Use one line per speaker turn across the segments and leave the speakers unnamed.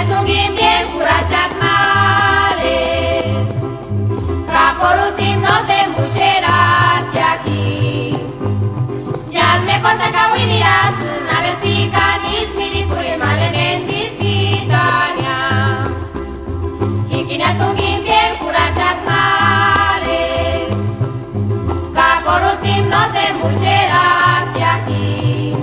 tungim bien curachat male, ca por ultim no te mucheras de aquí. Ya me consta que winirás, a ver si canis milicuri male nentis gitania. Kikina tungim bien curachat male, ca por ultim no te mucheras de aquí.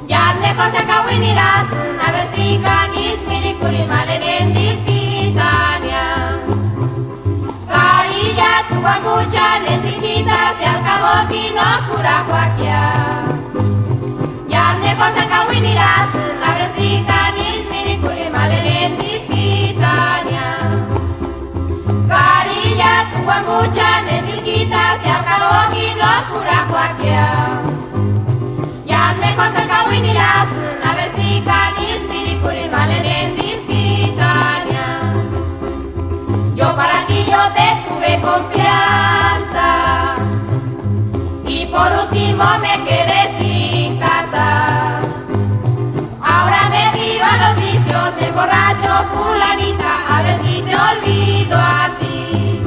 Ya me consta que winirás, a ver si canis milicuri male nentis gitania. Carilla tu mucha nentisita, se al cabo que no cura cualquiera. Ya me consta que winirás, a ver si canis milicuri male nentis gitania. Carilla tu mucha nentisita, se al cabo que no cura cualquiera. Ya me consta que winirás, a ver si canis milicuri male nentis gitania. Yo para ti yo te tuve confianza y por último me quedé sin casa. Ahora me tiro a los vicios de borracho fulanita, a ver si te olvido a ti.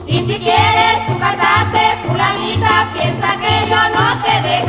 Y si quieres tú casarte fulanita, piensa que yo no te dejo.